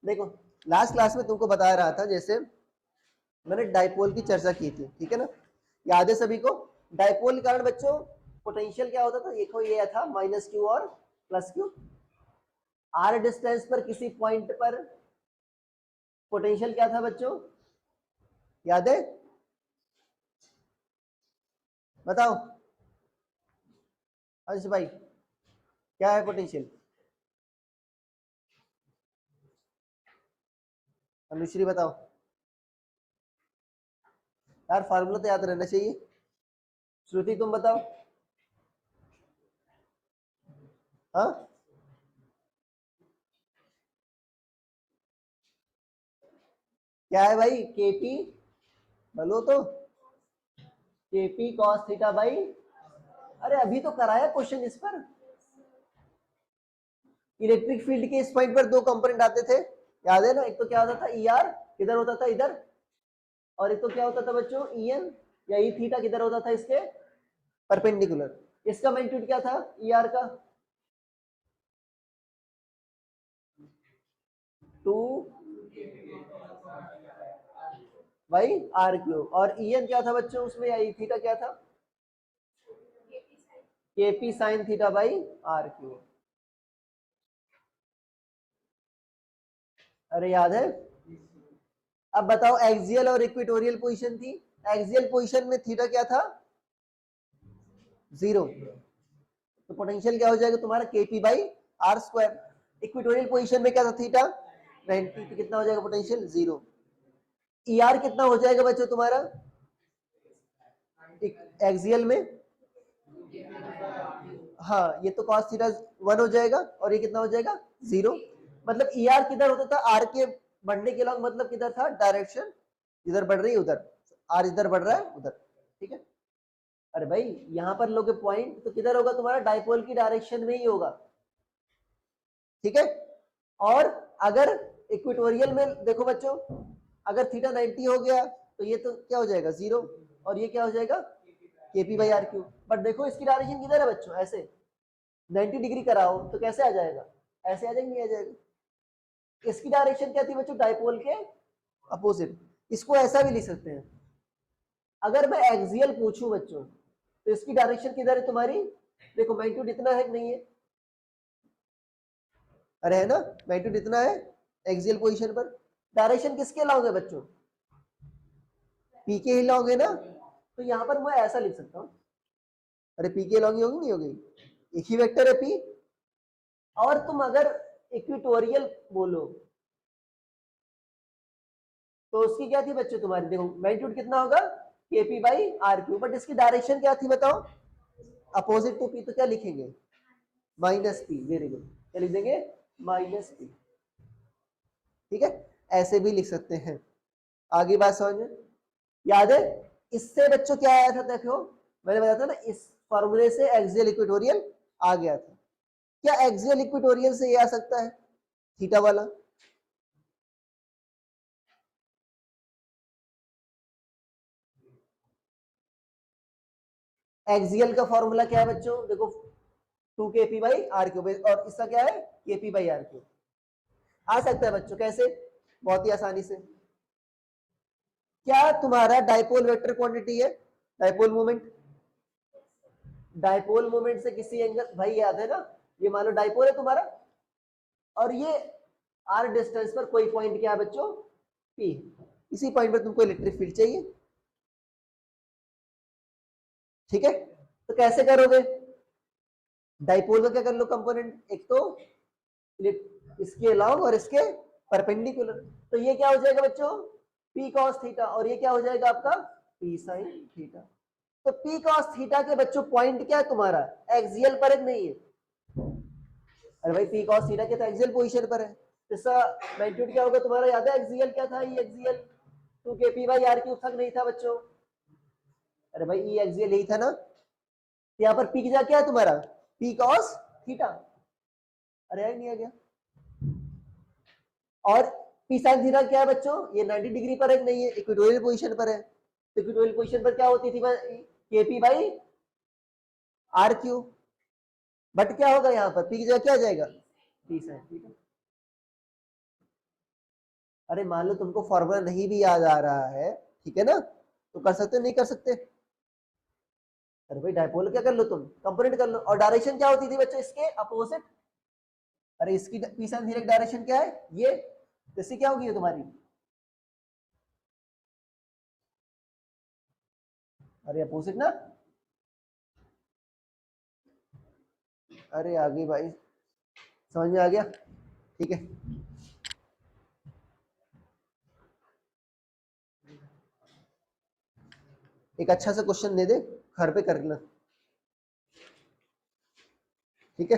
देखो last class में तुमको बता रहा था, जैसे मैंने डाइपोल की चर्चा की थी, ठीक है ना, याद है सभी को। डाइपोल के कारण बच्चों पोटेंशियल क्या होता था, देखो ये था माइनस क्यू और प्लस क्यू। आर डिस्टेंस पर किसी पॉइंट पर पोटेंशियल क्या था बच्चों, याद है, बताओ अंश भाई, क्या है पोटेंशियल? अनुश्री बताओ यार, फार्मूला तो याद रहना चाहिए। श्रुति तुम बताओ। हाँ क्या है भाई, केपी, बोलो तो, केपी कॉस थीटा बाई, अरे अभी तो कराया क्वेश्चन इस पर। इलेक्ट्रिक फील्ड के इस पॉइंट पर दो कंपोनेंट आते थे, याद है ना, एक तो क्या होता था ई आर, किधर होता था इधर, और एक तो क्या होता था बच्चों ई एन या ई थीटा, किधर होता था इसके परपेंडिकुलर। इसका मैग्नीट्यूड क्या था ई आर का, 2 बाई आर क्यूब, और ई एन क्या था बच्चों उसमें, या ई थीटा क्या था, KP sine theta by R cube. अरे याद है। अब बताओ एक्सियल और इक्वेटोरियल पोजीशन थी, एक्सियल पोजीशन में थीटा क्या था, 0, तो पोटेंशियल क्या हो जाएगा तुम्हारा KP by R square. Equatorial position में क्या था थीटा 90, तो कितना हो जाएगा पोटेंशियल 0। ई आर कितना हो जाएगा बच्चों तुम्हारा एक्सियल में, हाँ ये तो cos थीटा 1 हो जाएगा, और ये कितना हो जाएगा 0। मतलब ई आर किधर होता था, आर के बढ़ने के लॉन्ग, मतलब किधर था डायरेक्शन, इधर बढ़ रही है उधर, आर इधर बढ़ रहा है उधर, ठीक है। अरे भाई यहां पर लोगे पॉइंट तो किधर होगा तुम्हारा, डाइपोल की डायरेक्शन में ही होगा, ठीक है। और अगर इक्वेटोरियल में देखो बच्चों, अगर थीटा 90 हो गया तो ये तो क्या हो जाएगा 0, और ये क्या हो जाएगा KP by R cube. But देखो इसकी डायरेक्शन किधर है बच्चों, ऐसे 90 डिग्री कराओ तो कैसे आ जाएगा, ऐसे आ जाएगा, नहीं आ जाएगा। इसकी डायरेक्शन क्या थी बच्चों, डाइपोल के अपोजिट। इसको ऐसा भी लिख सकते हैं, अगर मैं एक्सियल पूछूं बच्चों तो इसकी डायरेक्शन किधर है तुम्हारी, देखो मैग्नीट्यूड इतना है नहीं है, अरे है ना, मैग्नीट्यूड इतना है एक्सियल पोजीशन पर, डायरेक्शन किसके लॉन्ग है बच्चों, पी के ही लॉन्ग है ना, तो यहां पर मैं ऐसा लिख सकता हूं, अरे पी के लॉन्ग ही होगी नहीं होगी, एक ही वेक्टर है पी। और तुम अगर इक्वेटोरियल बोलो तो उसकी क्या थी बच्चों तुम्हारी, देखो मैग्नीट्यूड कितना होगा KP by R cube, but इसकी डायरेक्शन क्या थी बताओ, अपोजिट टू पी, तो क्या लिखेंगे माइनस पी, वेरी गुड, क्या लिख देंगे माइनस पी, ठीक है, ऐसे भी लिख सकते हैं। आगे बात समझ में, याद है इससे बच्चों क्या आया था, देखो मैंने बताया था ना, इस फॉर्मूले से एक्सियल इक्वेटोरियल आ गया था। क्या एक्सियल इक्वेटोरियल से ये आ सकता है थीटा वाला, एक्सियल का फॉर्मूला क्या है बच्चों, देखो 2 के पी बाई आर क्यूब, और इसका क्या है के पी बाई आर क्यूब। आ सकता है बच्चों, कैसे, बहुत ही आसानी से। क्या तुम्हारा डाइपोल वेक्टर क्वांटिटी है, डाइपोल मोमेंट, डाइपोल मोमेंट से किसी एंगल, भाई याद है ना, ये मान लो डाइपोल है तुम्हारा, और ये आर डिस्टेंस पर कोई पॉइंट क्या है बच्चों पी, इसी पॉइंट पर तुमको इलेक्ट्रिक फील्ड चाहिए, ठीक है। तो कैसे करोगे, डाइपोल का क्या कर लो कंपोनेंट, एक तो इसके लॉन्ग और इसके परपेंडिकुलर, तो ये क्या हो जाएगा बच्चों पी कॉस थीटा, और ये क्या हो जाएगा आपका पी साइन थीटा। तो पी कॉस थीटा के बच्चों पॉइंट क्या है तुम्हारा, एक्सियल पर है नहीं है, अरे भाई पी कॉस थीटा के तो एक्सियल पोजीशन पर है, इसका मैग्नीट्यूड क्या होगा तुम्हारा, याद है एक्सियल क्या था, ये एक्सियल 2 के पी बाई आर क्यूब तक नहीं था बच्चों, अरे भाई ये एक्सियल यही था ना, यहाँ पर पी की जगह क्या है तुम्हारा पी कॉस थीटा, अरे नहीं आ गया। और पी साइन थीटा क्या है बच्चों, ये 90 डिग्री पर है नहीं है, इक्वेटोरियल पोजीशन पर है, तो इक्वेटोरियल पोजीशन पर क्या होती थी K P by R cube, but क्या होगा यहाँ पर पी की जगह क्या आ जाएगा पी साइन थीटा, अरे मान लो तुमको फॉर्मूला नहीं भी याद आ रहा है, ठीक है ना, तो कर सकते हो नहीं कर सकते? अरे भाई डायपोल क्या कर लो, तुम कंपोनेंट कर लो। और डायरेक्शन क्या होती थी बच्चों इसके अपोजिट? अरे इसकी पी साइन थीटा की डायरेक्शन क्या है ये, तो इससे क्या होगी तुम्हारी? अरे अपोजिट ना। अरे आगे भाई, समझ में आ गया? ठीक है, एक अच्छा सा क्वेश्चन दे दे, घर पे कर लेना, ठीक है?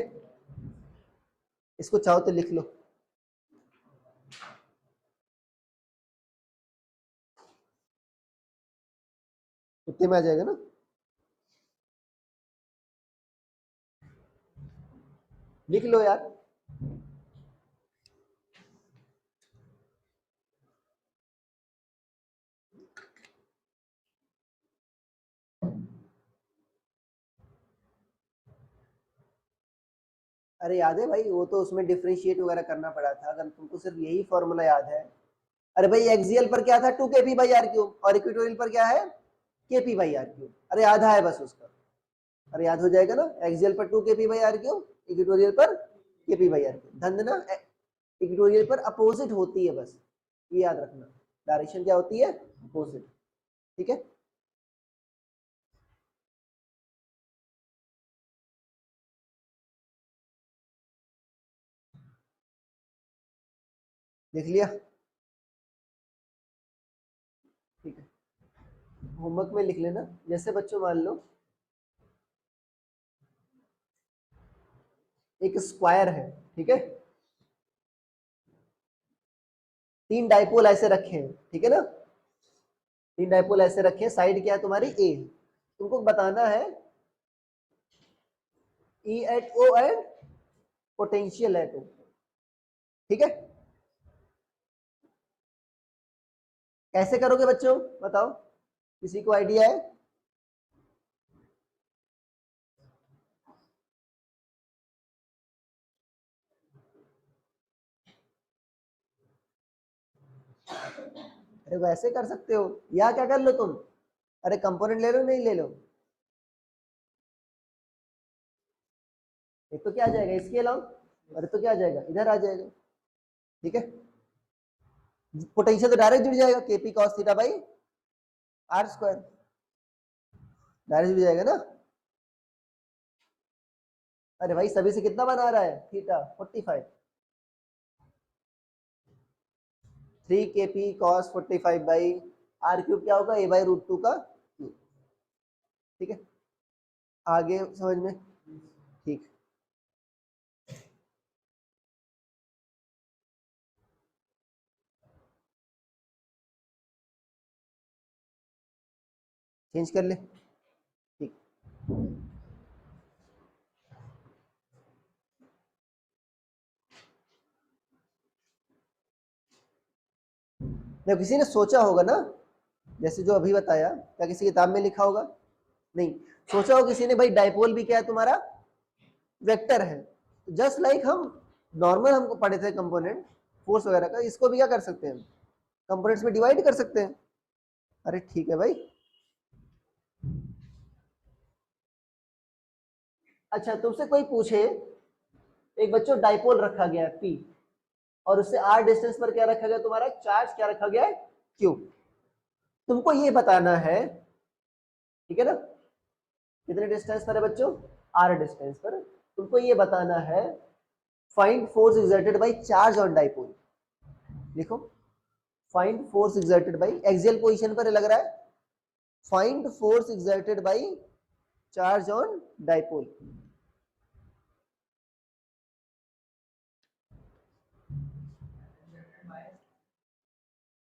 इसको चाहो तो लिख लो। इतने में आ जाएगा ना? लिख लो यार। अरे याद है भाई, वो तो उसमें डिफरेंशिएट वगैरह करना पड़ा था, अगर तुमको सिर्फ यही फॉर्मूला याद है। अरे भाई एक्सियल पर क्या था, 2 kp/r³ और इक्वेटोरियल पर क्या है, kp/r³। अरे आधा है बस उसका। अरे याद हो जाएगा ना, एक्सियल पर 2 kp/r³, इक्वेटोरियल पर kp/r³। धंध ना इक्वेटोरियल पर अपोजिट होती है, बस ये याद रखना, डायरेक्शन क्या होती है, अपोजिट, ठीक है? लिख लिया? ठीक है, होमवर्क में लिख लेना। जैसे बच्चों मान लो एक स्क्वायर है, ठीक है, 3 डाइपोल ऐसे रखे हैं, ठीक है ना, 3 डाइपोल ऐसे रखे हैं, साइड क्या है तुम्हारी ए, तुमको बताना है E at O and potential at O, ठीक है? कैसे करोगे बच्चों बताओ, किसी को आइडिया है? अरे वैसे कर सकते हो, या क्या कर लो तुम, अरे कंपोनेंट ले लो, नहीं ले लो, एक तो क्या आ जाएगा इसके अलावा, अरे तो क्या आ जाएगा, इधर आ जाएगा, ठीक है? पोटेंशियल तो डायरेक्ट जुड़ जाएगा, KP cos theta by R square, direct जुड़ जाएगा ना। अरे भाई सभी से कितना बना रहा है थीटा, 45, 3 kp cos 45/r³ क्या होगा, a/√2 का क्यूब, ठीक है? आगे समझ में? ठीक, चेंज कर ले, ठीक। जब किसी ने सोचा होगा ना, जैसे जो अभी बताया, क्या किसी किताब में लिखा होगा? नहीं। सोचा हो किसी ने भाई डाइपोल भी क्या है तुम्हारा, वेक्टर है, जस्ट लाइक हम नॉर्मल हमको पढ़े थे कंपोनेंट फोर्स वगैरह का, इसको भी क्या कर सकते हैं, कंपोनेंट्स में डिवाइड कर सकते हैं। अरे ठीक है भाई। अच्छा तुमसे कोई पूछे, एक बच्चों डाइपोल रखा गया है पी, और उससे आर डिस्टेंस पर क्या रखा गया तुम्हारा, चार्ज क्या रखा गया है, क्यू। तुमको ये बताना है, ठीक है ना, कितने डिस्टेंस पर है बच्चों, आर डिस्टेंस पर, तुमको ये बताना है find force exerted by charge on dipole. देखो, find force exerted by, axial position पर लग रहा है, find force exerted by charge on dipole.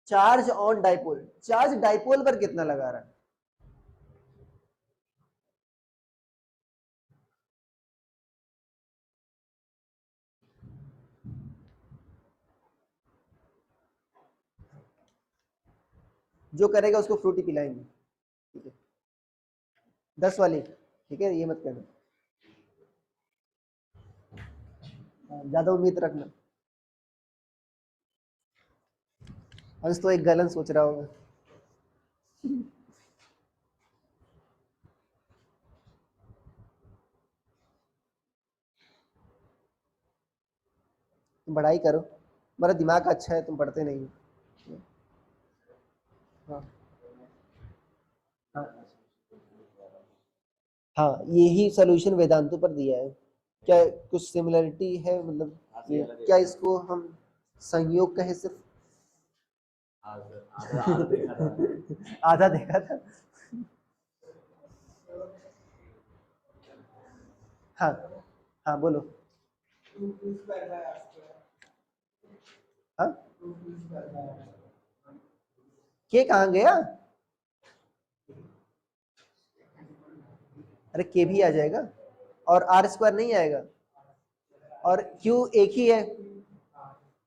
Charge on dipole, charge dipole पर कितना लगा रहा है, जो करेगा उसको फ्रूटी पिलाएंगे, ठीक है? 10 वाली, ठीक है, ये मत करना, ज्यादा उम्मीद रखना। अंश तो एक गलन सोच रहा होगा। तुम पढ़ाई करो, मेरा दिमाग अच्छा है, तुम पढ़ते नहीं हो। हाँ हाँ हाँ, यही सोल्यूशन वेदांतों पर दिया है। क्या कुछ सिमिलरिटी है, मतलब ये क्या इसको हम संयोग कहे सिर्फ? आधा देखा था। हाँ हाँ बोलो। हाँ के कहाँ गया? अरे के भी आ जाएगा और आर स्क्वायर नहीं आएगा, और क्यू एक ही है।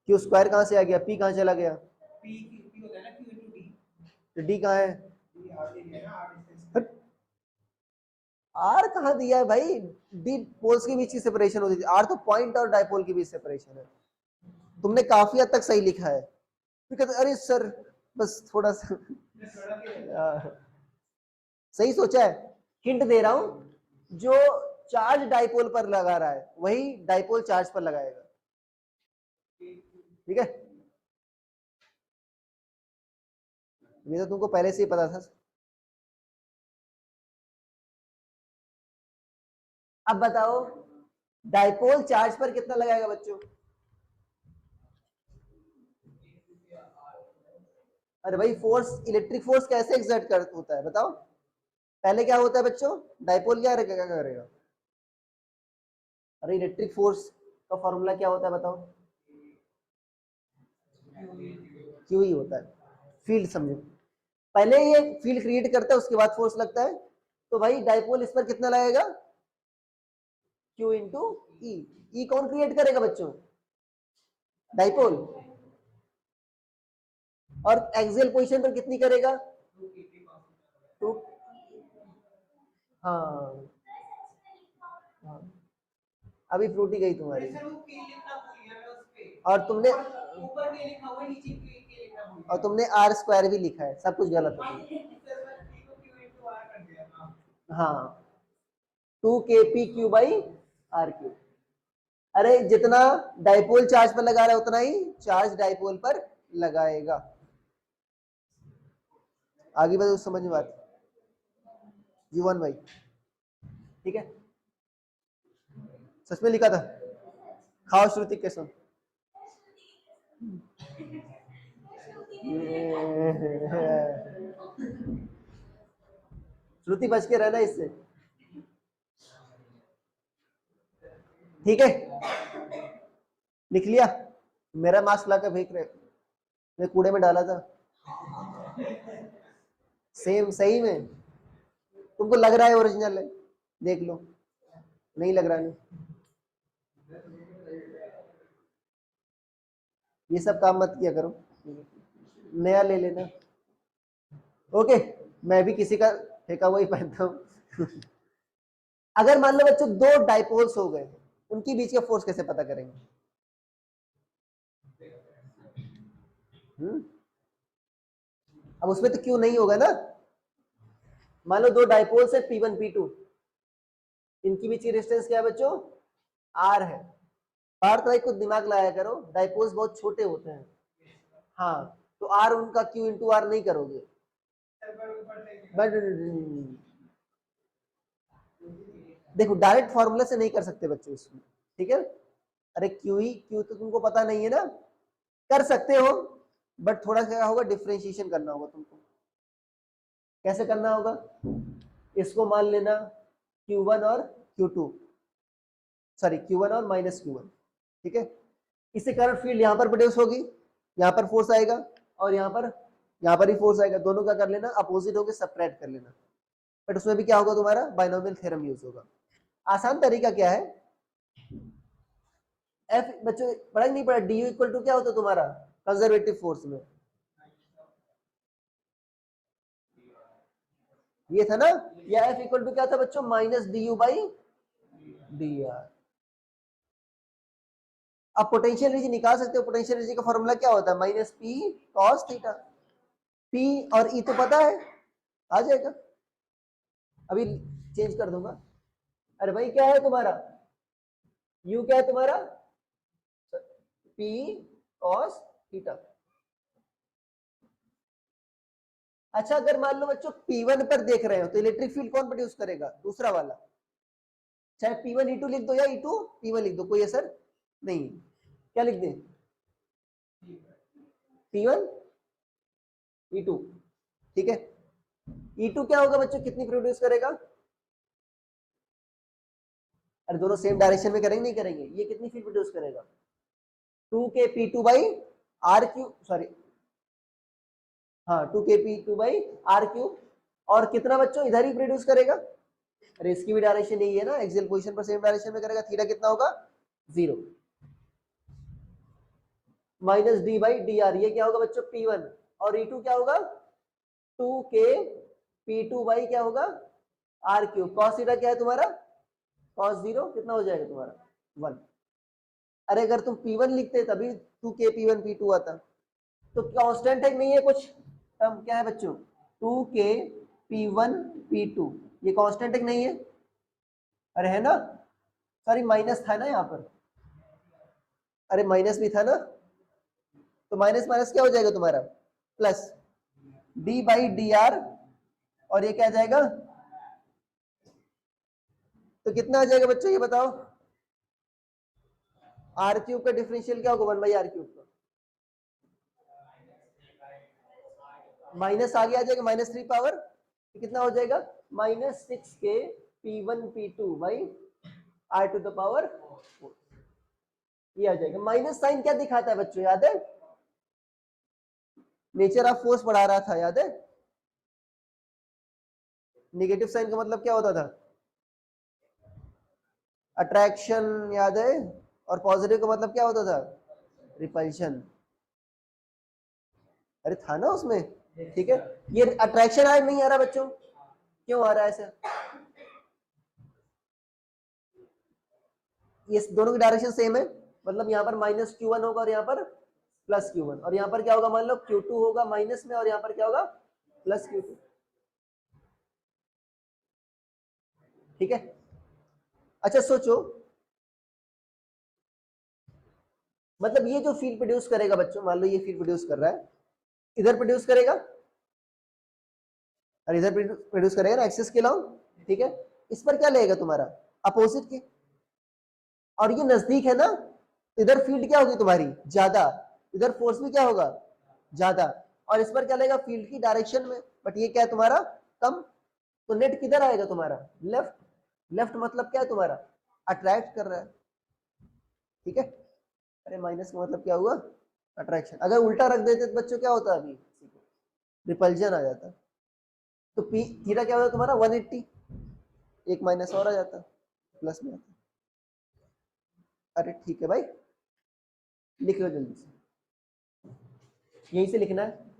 क्यू स्क्वायर कहाँ से आ गया? पी कहाँ चला गया? तो डी कहाँ है? आर कहाँ दिया है भाई? डी पोल्स के बीच की सेपरेशन होती थी, आर तो पॉइंट और डायपोल के बीच सेपरेशन है। तुमने काफी हद तक सही लिखा है। फिर कहते अरे सर बस थोड़ा सा सही सोचा है। हिंट दे रहा हूं, जो चार्ज डायपोल पर लगा रहा है वही डायपोल चार्ज पर लगाएगा। ठीक है, ये तो तुमको पहले से ही पता था। अब बताओ डायपोल चार्ज पर कितना लगाएगा बच्चों? अरे भाई फोर्स, इलेक्ट्रिक फोर्स कैसे एग्जर्ट कर होता है बताओ? पहले क्या होता है बच्चों? डायपोल क्या करेगा? अरे इलेक्ट्रिक फोर्स का फॉर्मूला क्या होता है बताओ? क्यू ही होता है। फील्ड समझो, पहले ये फील्ड क्रिएट करता है उसके बाद फोर्स लगता है। तो भाई डायपोल इस पर कितना लगेगा? क्यू इंटू ई। ई कौन क्रिएट करेगा बच्चों? डायपोल। और एक्सियल पोजीशन पर कितनी करेगा? टू। हाँ हाँ, अभी फ्रूटी गई तुम्हारी। और तुमने आर स्क्वायर भी लिखा है, सब कुछ गलत है। हाँ, 2 kp/r3। अरे जितना डाइपोल चार्ज पर लगा रहा है उतना ही चार्ज डाइपोल पर लगाएगा। आगे बढ़ो, समझ में बात। जीवन भाई ठीक है, सच में लिखा था। खाओ श्रुति कसम। श्रुति बच के रहना इससे। ठीक है, लिख लिया? मेरा मास्क लाकर फेंक रहे, मैं कूड़े में डाला था। सेम सही में? तुमको लग रहा है ओरिजिनल है, देख लो। नहीं लग रहा नहीं, ये सब काम मत किया करो, नया ले लेना। ओके, मैं भी किसी का फेंका हुआ ही पहनता हूँ। अगर मान लो बच्चों दो डाइपोल्स हो गए, उनके बीच का फोर्स कैसे पता करेंगे? अब उसमें तो क्यों नहीं होगा ना। मान लो दो डाइपोल्स है P1 P2, इनकी बीच की डिस्टेंस क्या है बच्चों? R है। बार तो कुछ दिमाग लगाया करो, डाइपोल्स बहुत छोटे होते हैं। हाँ, तो R उनका Q इंटू R नहीं करोगे। बट देखो डायरेक्ट फॉर्मूला से नहीं कर सकते बच्चों इसमें, ठीक है? अरे क्यू तो तुमको पता नहीं है ना। कर सकते हो, बट थोड़ा सा क्या होगा, डिफ्रेंशिएशन करना होगा तुमको। कैसे करना होगा? इसको मान लेना Q1 और Q2, सॉरी Q1 और -Q1, ठीक है? इससे करंट फील्ड यहाँ पर प्रोड्यूस होगी, यहाँ पर फोर्स आएगा, और यहाँ पर ही फोर्स आएगा। दोनों का कर लेना, अपोजिट होकर सब्ट्रैक्ट कर लेना। बट उसमें भी क्या होगा, तुम्हारा बाइनोमियल थ्योरम यूज होगा। आसान तरीका क्या है? एफ बच्चों पढ़ा नहीं पढ़ा? डी यू इक्वल टू क्या होता है तुम्हारा कंजर्वेटिव फोर्स में? ये था ना, या एफ इक्वल टू क्या था बच्चों? -du/dr। अब पोटेंशियल एनर्जी निकाल सकते हो। पोटेंशियल एनर्जी का फॉर्मूला क्या होता है? Minus P cos theta. P और ई तो पता है, आ जाएगा। अभी चेंज कर दूंगा। अरे भाई क्या है तुम्हारा? यू क्या है तुम्हारा? P cos theta. अच्छा अगर मान लो बच्चों P1 पर देख रहे हो तो इलेक्ट्रिक फील्ड कौन प्रोड्यूस करेगा? दूसरा वाला। चाहे P1 E2 लिख दो या E2 P1 लिख दो, कोई असर नहीं। क्या लिख दें? P1 E2। ठीक है। E2 क्या होगा बच्चों? कितनी प्रोड्यूस करेगा? अरे दोनों सेम डायरेक्शन में करेंगे, नहीं करेंगे? ये कितनी फील्ड प्रोड्यूस करेगा? 2k P2 by R cube, sorry हाँ 2k P2 by R cube. और कितना बच्चों इधर ही प्रोड्यूस करेगा? अरे इसकी भी डायरेक्शन यही है ना, एक्सियल पोजीशन पर सेम डायरेक्शन में करेगा। थीटा कितना होगा? 0 minus D by D R. ये क्या होगा बच्चों? P1। और E2 क्या होगा? 2k P2 बाई क्या होगा? Are cube. कॉस थीटा क्या है तुम्हारा? कॉस 0 कितना हो जाएगा तुम्हारा? 1। अरे अगर तुम P1 लिखते तभी 2k P1 P2 आता। तो कांस्टेंट है नहीं है कुछ टर्म? क्या है बच्चों? 2k P1 P2 ये कांस्टेंट है नहीं है? अरे है ना, सॉरी माइनस था ना यहाँ पर। अरे माइनस भी था ना, तो माइनस माइनस क्या हो जाएगा तुम्हारा? Plus D by D R. और ये क्या आ जाएगा? तो कितना आ जाएगा बच्चों ये बताओ? आर क्यूब का डिफरेंशियल क्या होगा? 1 बाई आर क्यूब का। माइनस आगे आ जाएगा, -3 पावर कितना हो जाएगा? -6k P1 P2 by R to the power 4। ये आ जाएगा। माइनस साइन क्या दिखाता है बच्चों, याद है? नेचर ऑफ फोर्स पढ़ा रहा था, याद है? नेगेटिव साइन का मतलब क्या होता था? अट्रैक्शन, याद है? और पॉजिटिव का मतलब क्या होता था? रिपल्शन। अरे था ना उसमें। ठीक है। ये अट्रैक्शन आज नहीं आ रहा बच्चों, क्यों आ रहा है ऐसा? ये दोनों की डायरेक्शन सेम है, मतलब यहाँ पर -Q1 होगा और यहाँ पर +Q1। और यहाँ पर क्या होगा? मान लो Q2 होगा माइनस में और यहाँ पर क्या होगा? +Q2। ठीक है। अच्छा सोचो, मतलब ये जो फील्ड प्रोड्यूस करेगा बच्चों, मान लो ये फील्ड प्रोड्यूस कर रहा है, इधर प्रोड्यूस करेगा और इधर प्रोड्यूस करेगा ना, एक्सिस के लॉन्ग। ठीक है। इस पर क्या लगेगा तुम्हारा? अपोजिट के। और ये नजदीक है ना, इधर फील्ड क्या होगी तुम्हारी? ज्यादा। इधर फोर्स भी क्या होगा? ज्यादा। और इस पर क्या लगेगा? फील्ड की डायरेक्शन में। बट ये क्या है तुम्हारा? कम। तो नेट किधर आएगा तुम्हारा? लेफ्ट। लेफ्ट मतलब क्या है तुम्हारा? अट्रैक्ट कर रहा है। ठीक है। अरे माइनस का मतलब क्या हुआ? अट्रैक्शन। अगर उल्टा रख देते तो बच्चों क्या होता? अभी रिपल्जन आ जाता। तो पी थीटा क्या होता तुम्हारा? 180। एक माइनस और आ जाता, प्लस में आता। अरे ठीक है भाई, लिख लो जल्दी से, यहीं से लिखना है।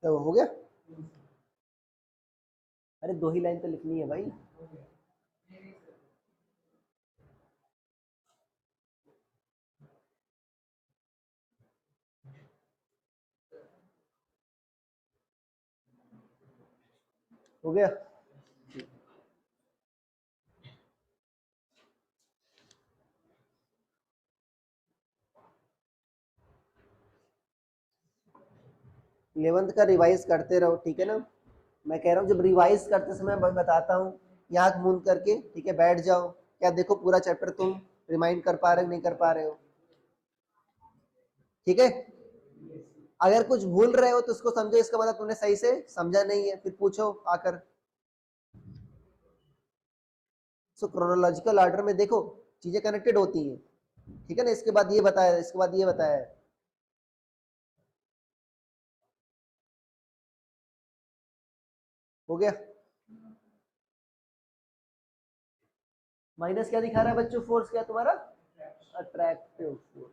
तो हो गया। अरे 2 ही लाइन तो लिखनी है भाई। हो गया। 11th का रिवाइज करते रहो, ठीक है ना? मैं कह रहा हूँ जब रिवाइज करते समय मैं बताता हूँ, आंख मूंद करके, ठीक है, बैठ जाओ। क्या देखो पूरा चैप्टर तुम रिमाइंड कर पा रहे हो नहीं कर पा रहे हो? ठीक है। अगर कुछ भूल रहे हो तो उसको समझो, इसका मतलब तुमने सही से समझा नहीं है, फिर पूछो आकर। सो क्रोनोलॉजिकल ऑर्डर में देखो चीजें कनेक्टेड होती हैं। ठीक है ना? इसके बाद ये बताया, इसके बाद ये बताया। हो गया। माइनस क्या दिखा रहा है बच्चों, फोर्स क्या तुम्हारा, अट्रैक्टिव फोर्स।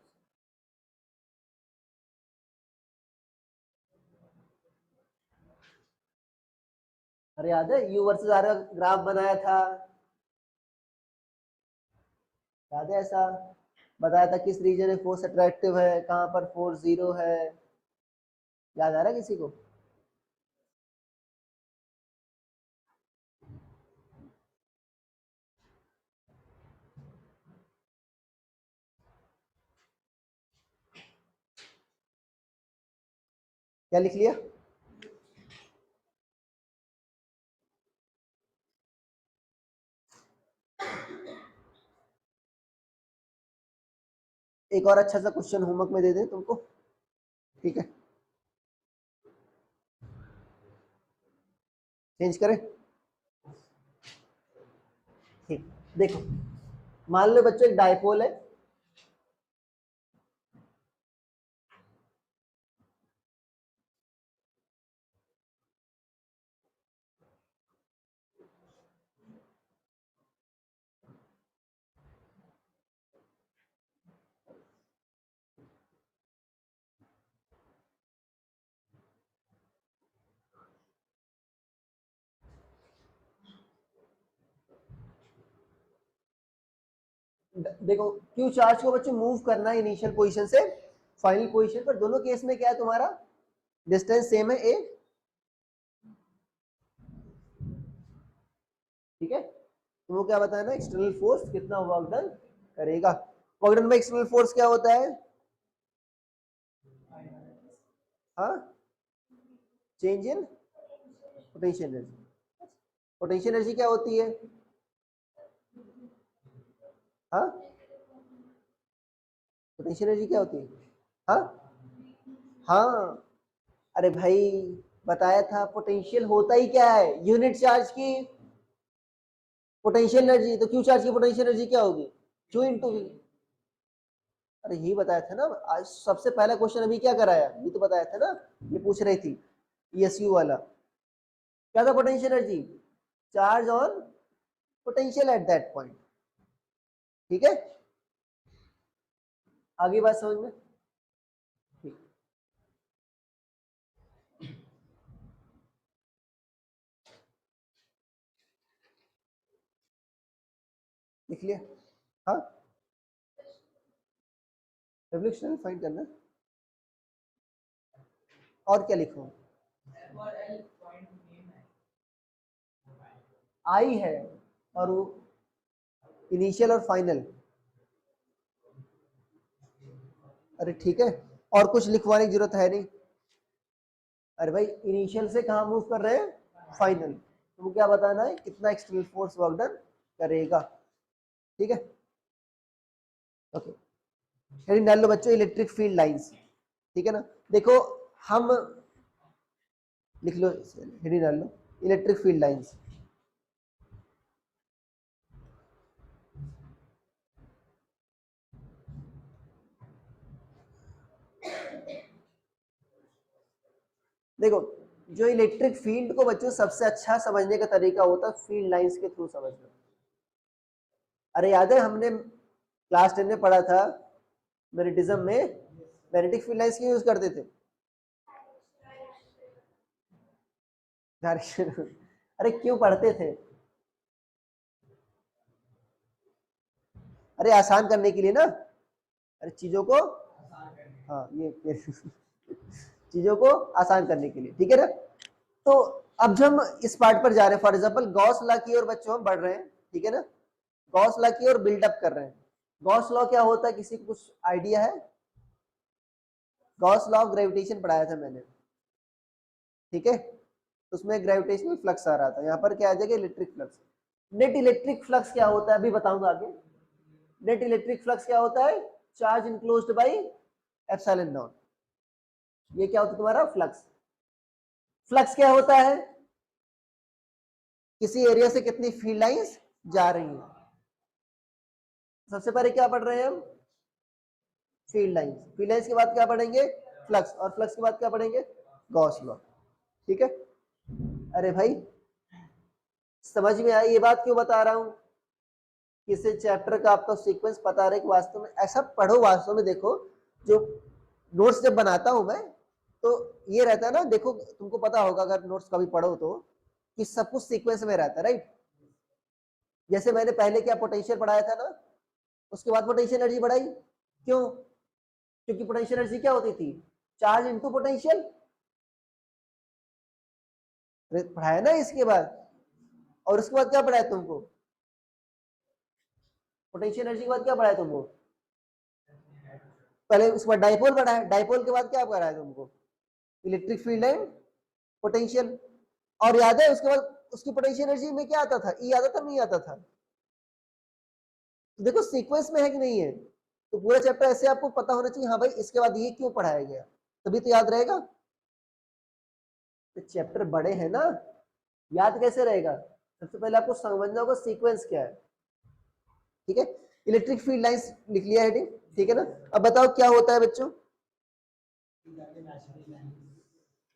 अरे याद है यू वर्सेस आर का ग्राफ बनाया था, याद है ऐसा बताया था किस रीजन में फोर्स अट्रैक्टिव है, कहां पर फोर्स जीरो है, याद आ रहा है किसी को? क्या लिख लिया? एक और अच्छा सा क्वेश्चन होमवर्क में दे दे तुमको, ठीक है? चेंज करें? ठीक, देखो मान लो बच्चों एक डायपोल है, देखो क्यू चार्ज को बच्चों मूव करना है इनिशियल पोजीशन से फाइनल पोजीशन पर, दोनों केस में क्या है तुम्हारा डिस्टेंस सेम है ए, ठीक है? तो वो क्या बताया ना, एक्सटर्नल फोर्स कितना वर्क डन करेगा। वर्क डन में एक्सटर्नल फोर्स क्या होता है? हाँ, change in potential energy. Potential energy क्या होती है? हाँ, पोटेंशियल एनर्जी क्या होती है? हाँ हाँ, अरे भाई बताया था पोटेंशियल होता ही क्या है, यूनिट चार्ज की पोटेंशियल एनर्जी, तो क्यू चार्ज की पोटेंशियल एनर्जी क्या होगी, क्यू इंटू वी। अरे यही बताया था ना आज सबसे पहला क्वेश्चन, अभी क्या कराया, ये तो बताया था ना, ये पूछ रही थी ESU वाला, क्या था potential energy, charge on potential at that point, ठीक है? आगे बात समझ में? ठीक, लिख लिया? हाँ, रेवोल्यूशन फाइंड करना है। और क्या लिखूं? आई है और वो इनिशियल और फाइनल, अरे ठीक है, और कुछ लिखवाने की जरूरत है नहीं। अरे भाई इनिशियल से कहाँ मूव कर रहे हैं, फाइनल, तो वो क्या बताना है कितना एक्सटर्नल फोर्स वर्क डन करेगा, ठीक है? ओके, हेडिंग डाल लो बच्चों इलेक्ट्रिक फील्ड लाइंस, ठीक है ना? देखो हम लिख लो, हेडिंग डाल लो इलेक्ट्रिक फील्ड लाइंस। देखो जो इलेक्ट्रिक फील्ड को बच्चों सबसे अच्छा समझने का तरीका होता है फील्ड लाइंस के थ्रू समझना। अरे याद है हमने क्लास 10 में पढ़ा था मैग्नेटिज्म में मैग्नेटिक फील्ड लाइंस क्यों यूज करते थे, डायरेक्शन अरे क्यों पढ़ते थे, अरे आसान करने के लिए ना, अरे चीजों को, हाँ ये चीजों को आसान करने के लिए, ठीक है ना? तो अब जब हम इस पार्ट पर जा रहे हैं, फॉर एग्जांपल गॉस लॉ की ओर बच्चों हम बढ़ रहे हैं, ठीक है ना? गॉस लॉ की ओर बिल्डअप कर रहे हैं। गॉस लॉ क्या होता है, किसी को कुछ आइडिया है? गॉस लॉ ऑफ ग्रेविटेशन पढ़ाया था मैंने, ठीक है? उसमें ग्रेविटेशनल फ्लक्स आ रहा था, यहाँ पर क्या आ जाएगा electric flux. Net electric flux क्या होता है अभी बताऊंगा आगे। नेट इलेक्ट्रिक फ्लक्स क्या होता है, charge enclosed by epsilon not, ये क्या होता है तुम्हारा फ्लक्स। फ्लक्स क्या होता है, किसी एरिया से कितनी फील्ड लाइंस जा रही हैं। सबसे पहले क्या पढ़ रहे हैं हम, फील्ड लाइंस, फील्ड लाइंस के बाद क्या पढ़ेंगे, फ्लक्स, और फ्लक्स के बाद क्या पढ़ेंगे, गॉस लॉ, ठीक है? अरे भाई समझ में आई ये बात क्यों बता रहा हूं, किसी चैप्टर का आपको सीक्वेंस पता रहे कि वास्तव में ऐसा पढ़ो, वास्तव में देखो जो नोट्स जब बनाता हूं मैं तो ये रहता है ना, देखो तुमको पता होगा अगर नोट्स कभी पढ़ो तो कि सब कुछ सीक्वेंस में रहता है, राइट। जैसे मैंने पहले क्या पोटेंशियल पढ़ाया था ना, उसके बाद पोटेंशियल एनर्जी बढ़ाई, क्यों? क्योंकि पोटेंशियल एनर्जी क्या होती थी, चार्ज इनटू पोटेंशियल, पढ़ाया ना इसके बाद। और उसके बाद क्या पढ़ाया तुमको, पोटेंशियल एनर्जी के बाद क्या पढ़ाया तुमको, पहले उसके बाद डाइपोल पढ़ाया, डाइपोल के बाद क्या पढ़ाया तुमको, इलेक्ट्रिक फील्ड एंड पोटेंशियल। और याद है उसके बाद उसकी पोटेंशियल एनर्जी में क्या आता था, ई आता था, नहीं आता था। तो देखो सीक्वेंस में है कि नहीं है, तो पूरा चैप्टर ऐसे आपको पता होना चाहिए, हाँ भाई इसके बाद ये क्यों पढ़ाया गया, तभी तो याद रहेगा। तो चैप्टर बड़े हैं ना, याद कैसे रहेगा, सबसे पहले आपको समझना होगा सीक्वेंस क्या है, ठीक है। इलेक्ट्रिक फील्ड लाइंस लिख लिया हेडिंग, ठीक है ना। अब बताओ क्या होता है बच्चों,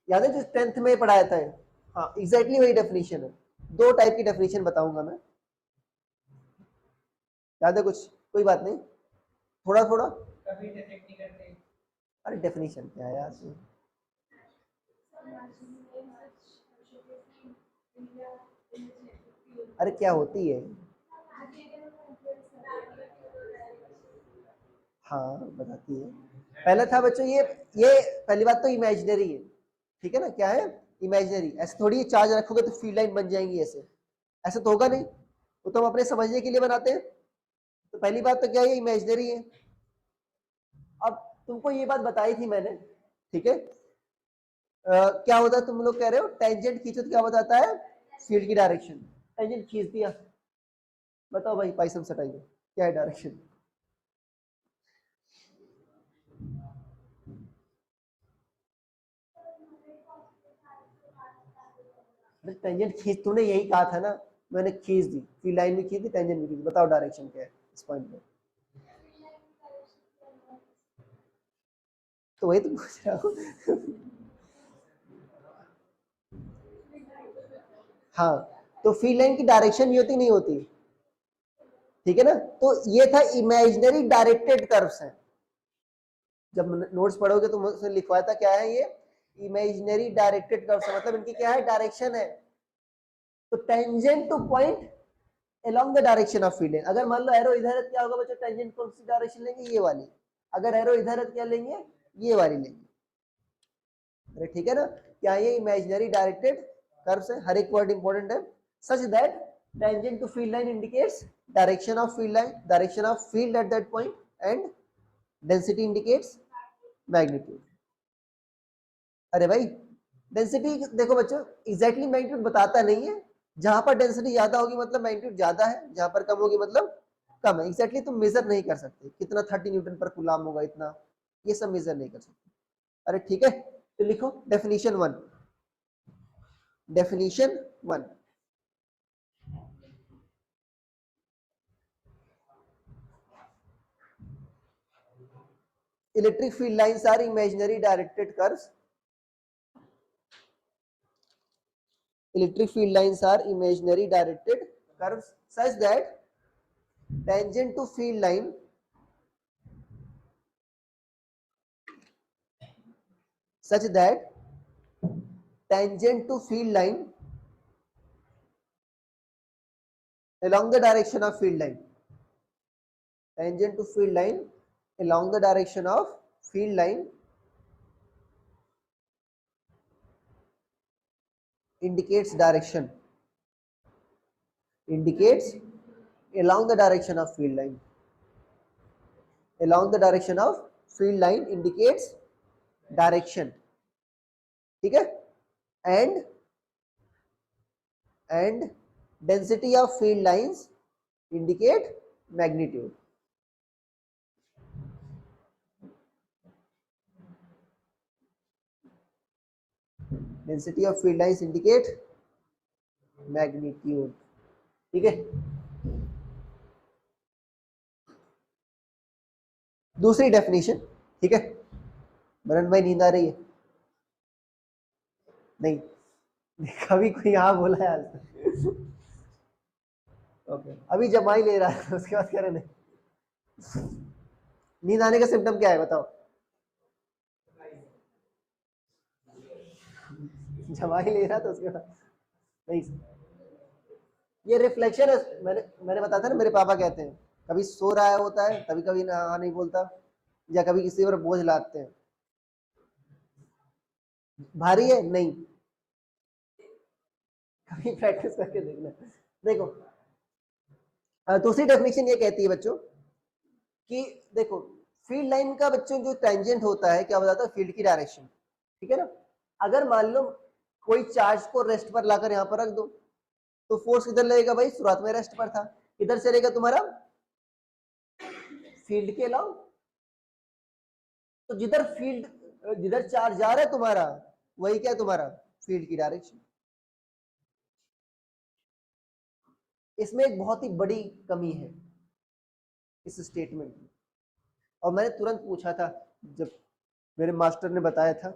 याद है जो 10th में पढ़ाया था, हाँ एग्जैक्टली वही डेफिनेशन है। दो टाइप की डेफिनेशन बताऊंगा मैं, याद है कुछ, कोई बात नहीं, थोड़ा थोड़ा। अरे डेफिनेशन क्या है यार, अरे क्या होती है, हाँ बताती है। पहले था बच्चों ये पहली बात तो इमेजिनरी है, ठीक है ना, क्या है, इमेजिनरी। ऐसे थोड़ी चार्ज रखोगे तो फील्ड लाइन बन जाएंगी, ऐसे ऐसे तो होगा नहीं, वो तो हम अपने समझने के लिए बनाते हैं। तो पहली बात तो क्या है, इमेजिनरी है। अब तुमको ये बात बताई थी मैंने, ठीक है। क्या होता है, तुम लोग कह रहे हो टेंजेंट खींचो तो क्या बताता है, फील्ड की डायरेक्शन। टेंजेंट खींच दिया, बताओ भाई पाइसम सटाइए क्या है डायरेक्शन, टेंजेंट खींच, तूने यही कहा था ना, मैंने खींच दी, फील्ड लाइन भी खींच दी, टेंजेंट भी खींच दी, बताओ डायरेक्शन क्या है इस पॉइंट में। तो वही तो पूछ रहा हूँ हाँ, तो फील्ड लाइन की डायरेक्शन ये होती नहीं होती, ठीक है ना। तो ये था इमेजिनरी डायरेक्टेड कर्व्स है, जब नोट्स पढ़ोगे तो मुझसे लिखवाया था क्या है ये, इमेजिनरी डायरेक्टेड कर्व्स, मतलब इनकी क्या है, डायरेक्शन है। तो tangent two point along the direction of field line. अगर मान लो एरो इधर है क्या होगा बच्चों, टेंजेंट कौन सी डायरेक्शन लेंगे, ये वाली। अगर एरो इधर है क्या लेंगे, ये वाली लेंगे। अरे ठीक है ना, क्या ये इमेजिनरी डायरेक्टेड कर्व्स है, हर एक वर्ड इंपॉर्टेंट है। Such that tangent to field line indicates direction of field line, direction of field at that point, and density indicates magnitude. अरे भाई डेंसिटी देखो बच्चों, एग्जैक्टली मैग्नीट्यूड बताता नहीं है, जहां पर डेंसिटी ज्यादा होगी मतलब मैग्नीट्यूड ज्यादा है, जहां पर कम होगी मतलब कम है। एग्जैक्टली तुम मेजर नहीं कर सकते कितना 30 न्यूटन पर कूलाम होगा इतना, ये सब मेजर नहीं कर सकते। अरे ठीक है, तो लिखो definition one, definition one, electric field lines are imaginary directed curves, electric field lines are imaginary directed curves such that tangent to field line, such that tangent to field line along the direction of field line, tangent to field line along the direction of field line indicates direction, indicates along the direction of field line, along the direction of field line indicates direction, ठीक है। and density of field lines indicate magnitude, density of field lines indicate magnitude, ठीक है। दूसरी definition, ठीक है, मरण भाई नींद आ रही है, नहीं कभी कोई यहाँ बोला है आज तक ओके अभी जमा ही ले रहा है उसके बाद कह रहे नहीं। नींद आने का सिम्टम क्या है बताओ? जमा ही ले रहा था उसके बाद नहीं। ये रिफ्लेक्शन है। मैंने बताया था ना, मेरे पापा कहते हैं कभी सो रहा होता है, कभी कभी ना नहीं बोलता, या कभी किसी पर बोझ लादते हैं। भारी है नहीं, कभी प्रैक्टिस करके देखना। देखो दूसरी डेफिनेशन ये कहती है बच्चों कि देखो फील्ड लाइन का बच्चों जो टेंजेंट होता है क्या बताता है? फील्ड की डायरेक्शन, ठीक है ना। अगर मान लो कोई चार्ज को रेस्ट पर लाकर यहाँ पर रख दो, तो फोर्स किधर लगेगा भाई? शुरुआत में रेस्ट पर था, इधर चलेगा तुम्हारा फील्ड के अलाउ। तो जिधर चार्ज जा रहा है तुम्हारा, वही क्या है तुम्हारा? फील्ड की डायरेक्शन। इसमें एक बहुत ही बड़ी कमी है इस स्टेटमेंट में, और मैंने तुरंत पूछा था जब मेरे मास्टर ने बताया था,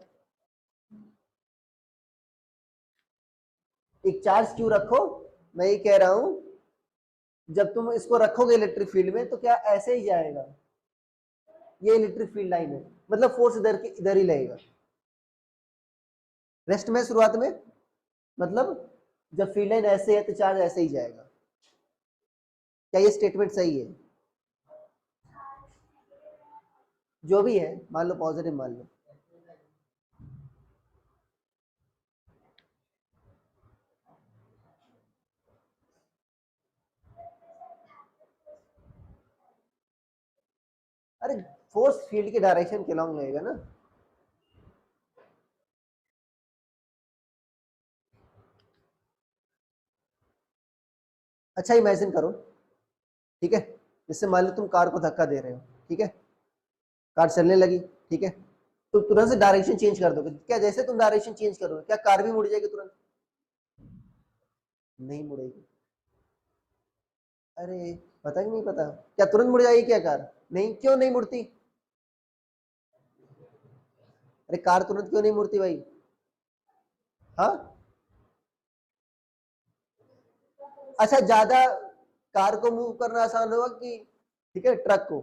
एक चार्ज क्यों रखो? मैं ये कह रहा हूं जब तुम इसको रखोगे इलेक्ट्रिक फील्ड में तो क्या ऐसे ही जाएगा? ये इलेक्ट्रिक फील्ड लाइन है, मतलब फोर्स इधर ही लगेगा। रेस्ट में शुरुआत में, मतलब जब फील्ड लाइन ऐसे है तो चार्ज ऐसे ही जाएगा। क्या ये स्टेटमेंट सही है? जो भी है मान लो, पॉजिटिव मान लो। अरे फोर्स फील्ड के डायरेक्शन के अलॉन्ग लगेगा ना। अच्छा इमेजिन करो, ठीक है, जैसे मान लो तुम कार को धक्का दे रहे हो, ठीक है, कार चलने लगी, ठीक है, तो तुरंत से डायरेक्शन चेंज कर दोगे क्या? जैसे तुम डायरेक्शन चेंज करोगे क्या कार भी मुड़ जाएगी तुरंत? नहीं मुड़ेगी। अरे पता ही नहीं, पता क्या तुरंत मुड़ जाएगी क्या कार? नहीं, क्यों नहीं मुड़ती? अरे कार तुरंत क्यों नहीं मुड़ती भाई? हाँ, अच्छा ज्यादा कार को मूव करना आसान होगा कि, ठीक है, ट्रक को?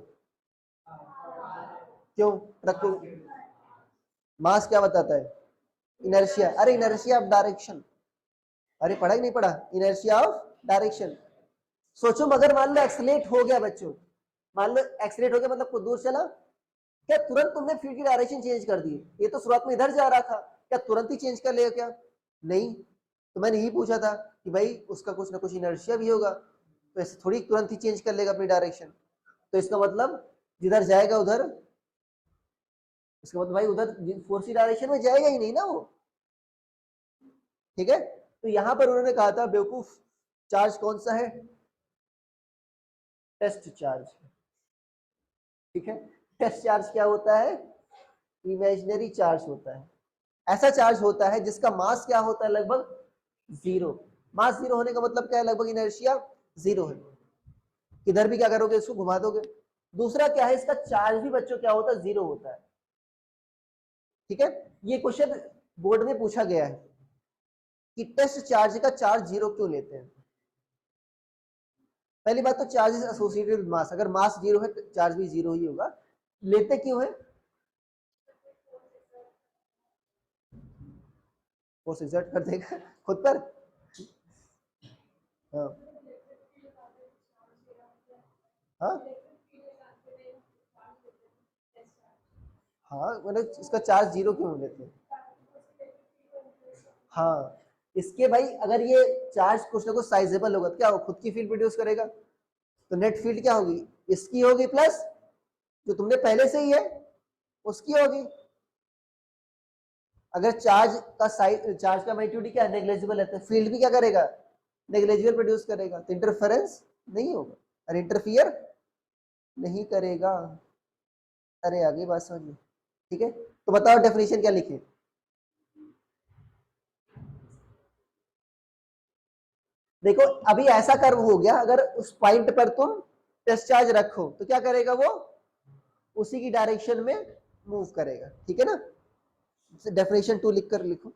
क्यों ट्रक को? मास क्या बताता है? इनर्शिया। अरे इनर्शिया ऑफ डायरेक्शन। अरे पढ़ा ही नहीं पढ़ा? Inertia of direction. सोचो मगर मान लो एक्सलेट हो गया बच्चों, मान लो एक्सलेट हो गया मतलब कुछ दूर चला, क्या तुरंत तुमने फील्ड की डायरेक्शन चेंज कर दी? ये तो शुरुआत में इधर जा रहा था, क्या तुरंत ही चेंज कर लेगा क्या? नहीं। तो मैंने यही पूछा था कि भाई उसका कुछ ना कुछ इनर्शिया भी होगा, तो ऐसे थोड़ी तुरंत ही चेंज कर लेगा अपनी डायरेक्शन। तो इसका मतलब जिधर जाएगा उधर, इसका मतलब भाई उधर फोर्स की डायरेक्शन में जाएगा ही नहीं ना वो, ठीक है। तो यहां पर उन्होंने कहा था बेवकूफ, चार्ज कौन सा है? टेस्ट चार्ज, ठीक है। टेस्ट चार्ज क्या होता है? इमेजिनरी चार्ज होता है। ऐसा चार्ज होता है जिसका मास क्या होता है? लगभग जीरो। मास जीरो होने का मतलब क्या है? लगभग इनर्शिया जीरो है। किधर भी क्या करोगे, इसको घुमा दोगे। दूसरा क्या है, इसका चार्ज भी बच्चों क्या होता है? जीरो होता है, ठीक है। ये क्वेश्चन बोर्ड में पूछा गया है कि टेस्ट चार्ज का चार्ज जीरो क्यों लेते हैं? पहली बात तो charge is associated with mass, अगर मास जीरो है तो चार्ज भी जीरो ही होगा। लेते क्यों है? फोर्स एक्सर्ट कर देगा खुद पर। हाँ हाँ हाँ, मतलब इसका चार्ज जीरो क्यों लेते हैं? हाँ, इसके भाई अगर ये चार्ज कुछ ना कुछ साइजेबल होगा तो क्या होगा? खुद की फील्ड प्रोड्यूस करेगा, तो नेट फील्ड क्या होगी? इसकी होगी प्लस जो तुमने पहले से ही है उसकी होगी। अगर चार्ज का साइज, चार्ज का मैग्नीट्यूड क्या नेग्लिजिबल है, तो फील्ड भी क्या करेगा? नेग्लिजिबल प्रोड्यूस करेगा, तो इंटरफेरेंस नहीं होगा और इंटरफियर नहीं करेगा। अरे आगे बात समझ, ठीक है। तो बताओ डेफिनेशन क्या लिखे? देखो अभी ऐसा कर्व हो गया, अगर उस पॉइंट पर तुम टेस्ट चार्ज रखो तो क्या करेगा वो? उसी की डायरेक्शन में मूव करेगा, ठीक है ना। डेफिनेशन टू लिख कर लिखो,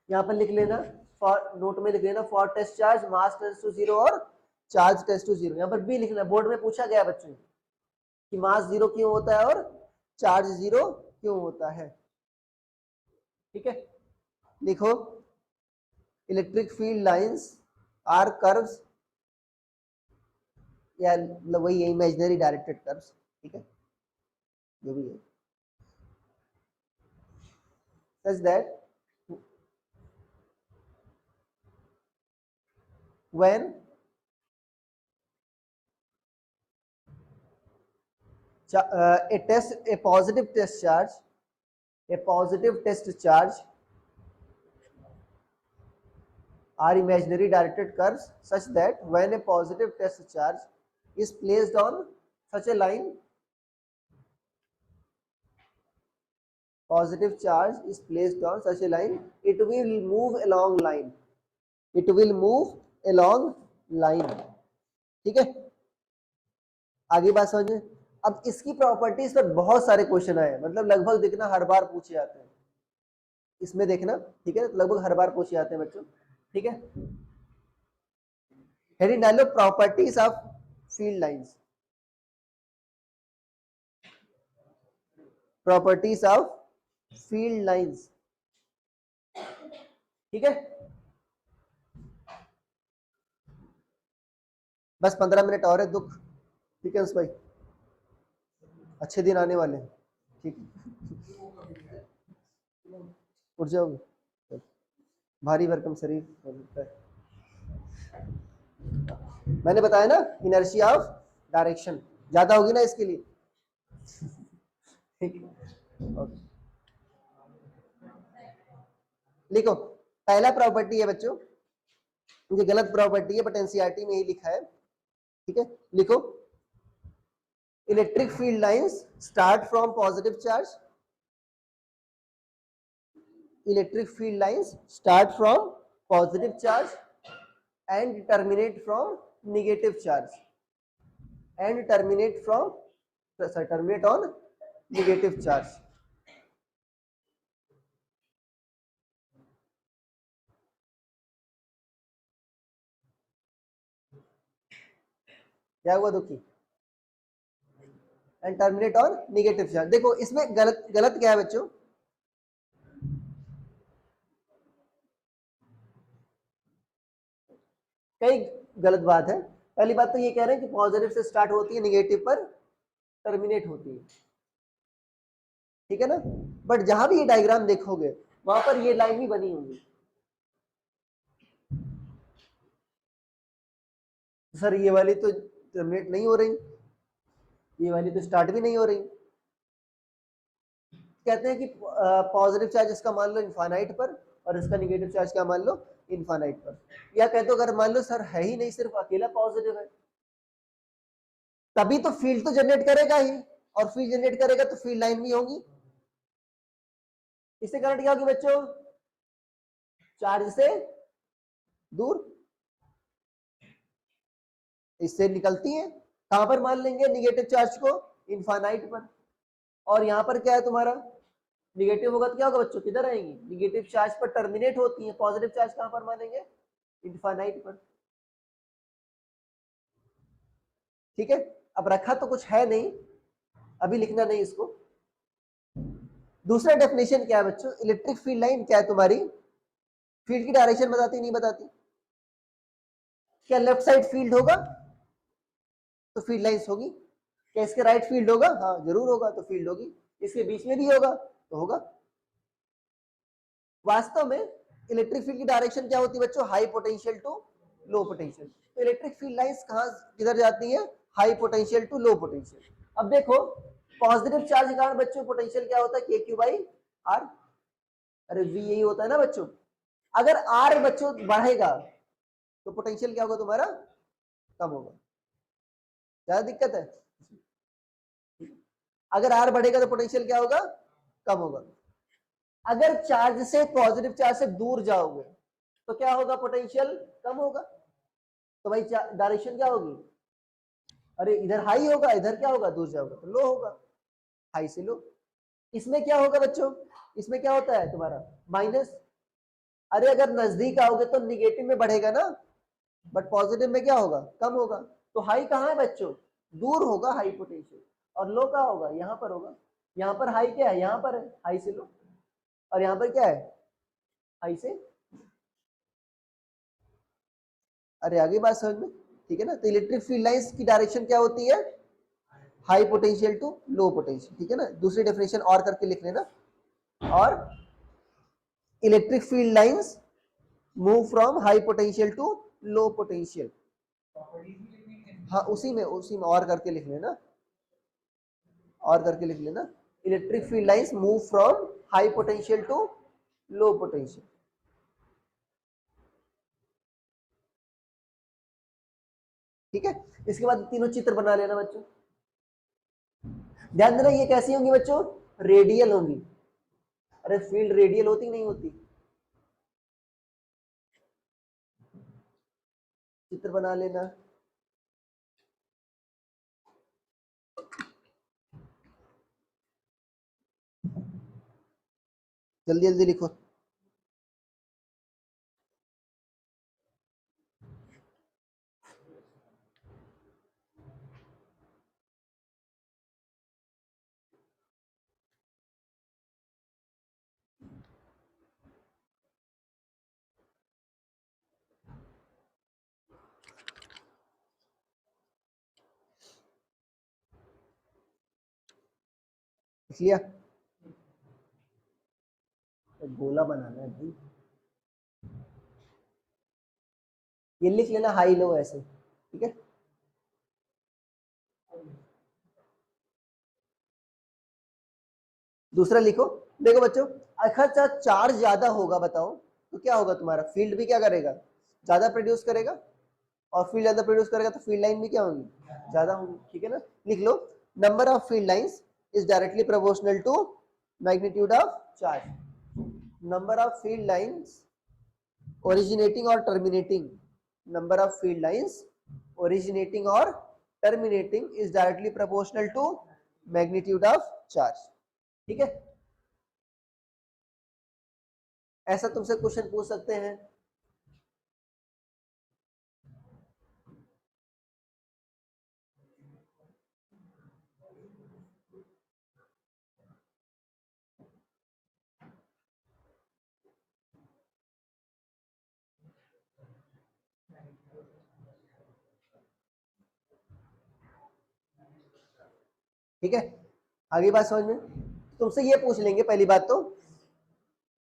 यहां पर लिख लेना फॉर नोट में लिख देना for test charge mass tends to 0 और चार्ज टेंड्स टू 0। यहाँ पर बी लिखना, बोर्ड में पूछा गया बच्चों कि मास 0 क्यों होता है और चार्ज 0 क्यों होता है। ठीक है, लिखो electric field lines are curves, या मतलब वही है इमेजिनरी डायरेक्टेड कर्व्स। ठीक है, जो भी है, such that when a positive test charge are imaginary directed curves, such that when a positive test charge is placed on such a line, positive charge is placed on such a line, it will move along line, it will move along line। ठीक है, आगे बात समझ में। अब इसकी properties पर बहुत सारे क्वेश्चन आए, मतलब लगभग देखना हर बार पूछे जाते हैं, इसमें देखना। ठीक है, लगभग हर बार पूछे जाते हैं बच्चों। ठीक है, हेडिंग डालो properties of field lines, properties of field lines. ठीक है, बस 15 मिनट और है दुख। ठीक है भाई, अच्छे दिन आने वाले हैं। ठीक है, उठ जाओगे, भारी भरकम शरीर। मैंने बताया ना इनर्शिया ऑफ डायरेक्शन ज्यादा होगी ना इसके लिए। ठीक, लिखो पहला प्रॉपर्टी है बच्चों, मुझे गलत प्रॉपर्टी है बट एनसीईआरटी में ही लिखा है। ठीक है, लिखो electric field lines start from positive charge, electric field lines start from positive charge and terminate from negative charge, and terminate on negative charge। क्या हुआ दुखी? And terminate on negative charge. देखो इसमें गलत क्या है बच्चों, कई गलत बात है। पहली बात तो ये कह रहे हैं कि पॉजिटिव से स्टार्ट होती है, निगेटिव पर टर्मिनेट होती है। ठीक है ना, बट जहां भी ये डायग्राम देखोगे वहां पर ये लाइन भी बनी होगी। सर ये वाली तो टर्मिनेट नहीं हो रही, ये वाली तो स्टार्ट भी नहीं हो रही। कहते हैं कि पॉजिटिव चार्ज इसका मान लो इनफाइनाइट पर और इसका निगेटिव चार्ज क्या मान लो इनफाइनाइट पर। या कहते हो अगर मान लो सर है ही नहीं, सिर्फ अकेला पॉजिटिव है, तभी तो फील्ड तो जनरेट करेगा ही, और फील्ड जनरेट करेगा तो फील्ड लाइन भी होगी। इससे करंट क्या होगी बच्चों, चार्ज से दूर इससे निकलती है। कहां पर मान लेंगे निगेटिव चार्ज को, इनफाइनाइट पर। और यहां पर क्या है तुम्हारा निगेटिव होगा तो क्या होगा बच्चों, किधर आएंगी, निगेटिव चार्ज पर टर्मिनेट होती है। पॉजिटिव चार्ज कहां पर मानेंगे, इनफाइनाइट पर। ठीक है, अब रखा तो कुछ है नहीं, अभी लिखना नहीं इसको। दूसरा डेफिनेशन क्या है बच्चों, इलेक्ट्रिक फील्ड लाइन क्या है तुम्हारी, फील्ड की डायरेक्शन बताती नहीं बताती। क्या लेफ्ट साइड फील्ड होगा तो फील्ड लाइंस होगी, क्या इसके राइट फील्ड होगा, हाँ जरूर होगा, तो फील्ड होगी। इसके बीच में भी होगा तो होगा। वास्तव में इलेक्ट्रिक फील्ड की डायरेक्शन क्या होती है बच्चों, high potential to low potential. तो इलेक्ट्रिक फील्ड लाइंस कहां किधर जाती है, high potential to low potential. अब देखो पॉजिटिव चार्ज के कारण बच्चों पोटेंशियल क्या होता है, के क्यू बाई आर। अरे वी यही होता है ना बच्चों। अगर आर बच्चों बढ़ेगा तो पोटेंशियल क्या होगा तुम्हारा, कम होगा। ज्यादा दिक्कत है, अगर आर बढ़ेगा तो पोटेंशियल क्या होगा, कम होगा। अगर चार्ज से पॉजिटिव चार्ज से दूर जाओगे तो क्या होगा, पोटेंशियल कम होगा। तो भाई डायरेक्शन क्या होगी, अरे इधर हाई होगा, इधर क्या होगा, दूर जाओगे तो लो होगा, हाई से लो। इसमें क्या होगा बच्चों, इसमें क्या होता है तुम्हारा माइनस, अरे अगर नजदीक आओगे तो निगेटिव में बढ़ेगा ना, बट पॉजिटिव में क्या होगा, कम होगा। तो हाई कहाँ है बच्चों, दूर होगा हाई पोटेंशियल, और लो कहाँ होगा, यहाँ पर होगा। यहाँ पर हाई क्या है, यहाँ पर है हाई से लो, और यहाँ पर क्या है, हाई से। अरे आगे बात समझ में, ठीक है ना। तो इलेक्ट्रिक फील्ड लाइंस की डायरेक्शन क्या होती है, high potential to low potential, ठीक है ना। दूसरी डेफिनेशन और करके लिख लेना, और electric field lines move from high potential to low potential. हाँ उसी में और करके लिख लेना, और करके लिख लेना। Electric field lines move from high potential to low potential, ठीक है। इसके बाद तीनों चित्र बना लेना बच्चों। ध्यान देना ये कैसी होंगी बच्चों, रेडियल होंगी। अरे फील्ड रेडियल होती नहीं होती, चित्र बना लेना। जल्दी जल्दी लिखो। लिख लिया, गोला बनाना है भाई, ये लिख लेना हाई लो ऐसे, ठीक है। दूसरा लिखो, देखो बच्चों, अगर चार्ज ज्यादा होगा बताओ तो क्या होगा, तुम्हारा फील्ड भी क्या करेगा, ज्यादा प्रोड्यूस करेगा, और फील्ड ज्यादा प्रोड्यूस करेगा तो फील्ड लाइन भी क्या होगी, ज्यादा होगी, ठीक है ना। लिख लो, number of field lines is directly proportional to magnitude of charge. Number of field lines originating और terminating, number of field lines originating और terminating is directly proportional to magnitude of charge, ठीक है। ऐसा तुमसे क्वेश्चन पूछ सकते हैं। ठीक है, आगे बात समझ में, तुमसे ये पूछ लेंगे पहली बात तो,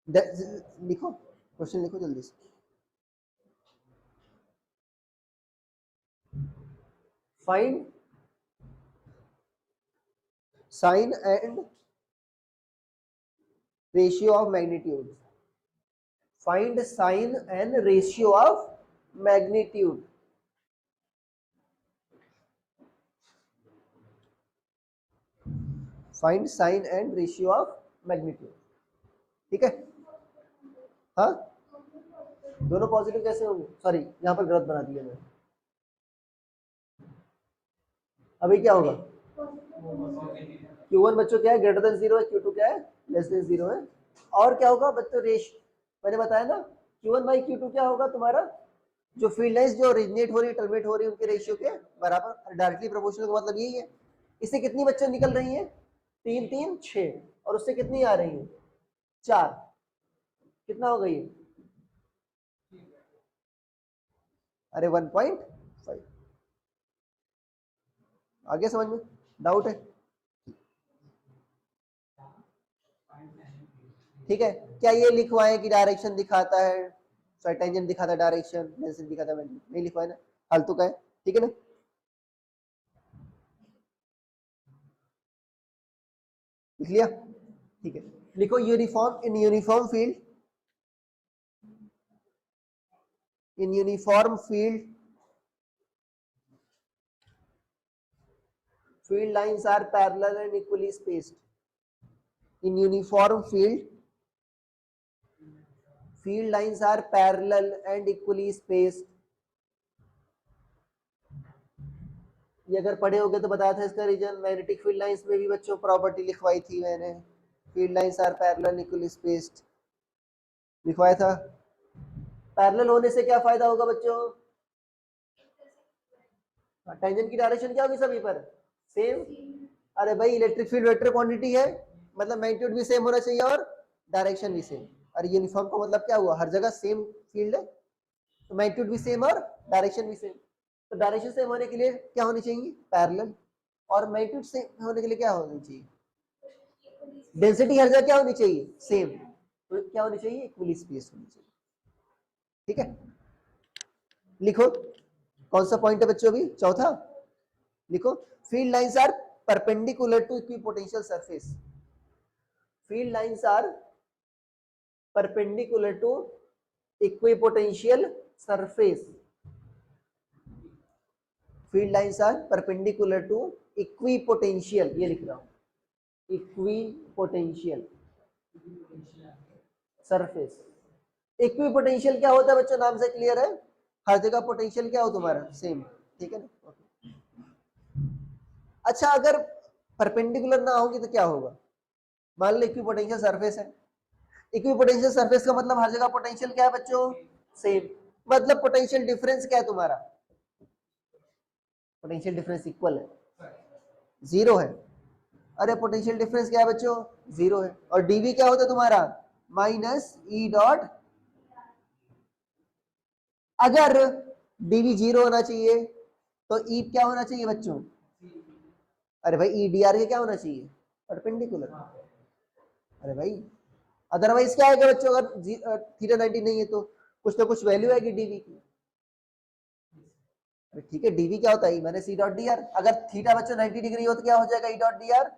लिखो क्वेश्चन, लिखो जल्दी से। Find sign and ratio of magnitude, find sign and ratio of magnitude. Find sign and ratio of magnitude, ठीक है। हाँ, दोनों पॉजिटिव कैसे होंगे, सॉरी यहाँ पर गलत बना दिया मैंने, अभी क्या होगा, Q1 बच्चों क्या है, ग्रेटर देन 0 है, Q2 क्या है, लेस देन 0 है। और क्या होगा बच्चों, रेश मैंने बताया ना, Q1 बाई Q2 क्या होगा तुम्हारा, जो फील्ड लाइंस जो ओरिजिनेट हो रही है टर्मिनेट हो रही है उनके रेशियो के बराबर, डायरेक्टली प्रोपोर्शनल का मतलब यही है। इससे कितनी बच्चों निकल रही है, 3 3 6, और उससे कितनी आ रही है, 4, कितना होगा ये, अरे 1.5। आगे समझ में डाउट है, ठीक है। क्या ये लिखवाएं कि डायरेक्शन दिखाता है, टेंजेंट दिखाता है डायरेक्शन, लेंस दिखाता है, नहीं लिखवाए ना, फालतू का है, ठीक है ना। लिख लिया, ठीक है। लिखो uniform, in uniform field, in uniform field field lines are parallel and equally spaced. In uniform field lines are parallel and equally spaced. ये अगर पढ़े होगे तो बताया था इसका रीजन, मैग्नेटिक फील्ड लाइंस में भी बच्चों प्रॉपर्टी लिखवाई थी मैंने, field lines are parallel equally spaced लिखवाया था, पैरेलल होने से क्या फायदा होगा बच्चों? टेंजेंट की डायरेक्शन क्या होगी सभी पर? सेम। अरे भाई इलेक्ट्रिक फील्ड वेक्टर क्वांटिटी है, मतलब मैग्नीट्यूड भी सेम होना चाहिए और डायरेक्शन भी सेम। और यूनिफॉर्म का मतलब क्या हुआ? हर जगह सेम फील्ड है, तो मैग्नीट्यूड भी सेम और डायरेक्शन भी सेम। तो डायरेक्शन सेम होने के लिए क्या होनी चाहिए? पैरेलल। और मैग्नीट्यूड सेम होने के लिए क्या होनी चाहिए? डेंसिटी हर जगह क्या होनी चाहिए? सेम। तो क्या होनी चाहिए? इक्वली स्पेस होनी चाहिए। ठीक है, लिखो कौन सा पॉइंट है बच्चों अभी? चौथा लिखो। Field lines are perpendicular to equipotential surface. Field lines are perpendicular to equipotential surface. Field lines are perpendicular to equipotential, ये लिख रहा हूं, इक्विपोटेंशियल सरफेस। इक्विपोटेंशियल क्या होता है बच्चों? नाम से क्लियर है, हर जगह पोटेंशियल क्या हो तुम्हारा? सेम। ठीक है ना? अच्छा, अगर परपेंडिकुलर ना होगी तो क्या होगा? मान लो इक्विपोटेंशियल सरफेस है, इक्विपोटेंशियल सरफेस का मतलब हर जगह पोटेंशियल क्या है बच्चों? सेम। मतलब पोटेंशियल डिफरेंस क्या है तुम्हारा? पोटेंशियल डिफरेंस इक्वल है, जीरो है। अरे पोटेंशियल डिफरेंस क्या है बच्चों? जीरो है। और डीवी क्या होता है तुम्हारा? Minus E dot. अगर डीवी जीरो होना चाहिए तो ई क्या होना चाहिए बच्चों? अरे भाई ई डी आर के क्या होना चाहिए? परपेंडिकुलर। अरे भाई अदरवाइज क्या आएगा बच्चों? अगर थीटा 90 नहीं है तो कुछ ना कुछ वैल्यू आएगी डीवी की। अरे ठीक है, डीवी क्या होता है? Minus E dot D R. अगर थीटा बच्चों 90 डिग्री हो तो क्या हो जाएगा? E dot D R.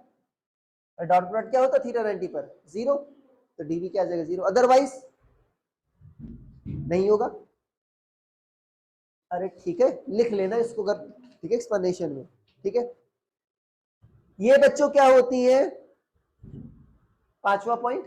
Dot product क्या होता है थीटा 90 पर? जीरो। तो डीवी क्या आ जाएगा? जीरो। अदरवाइज नहीं होगा। अरे ठीक है, लिख लेना इसको अगर, ठीक है, एक्सप्लेनेशन में। ठीक है, ये बच्चों क्या होती है? पांचवा पॉइंट,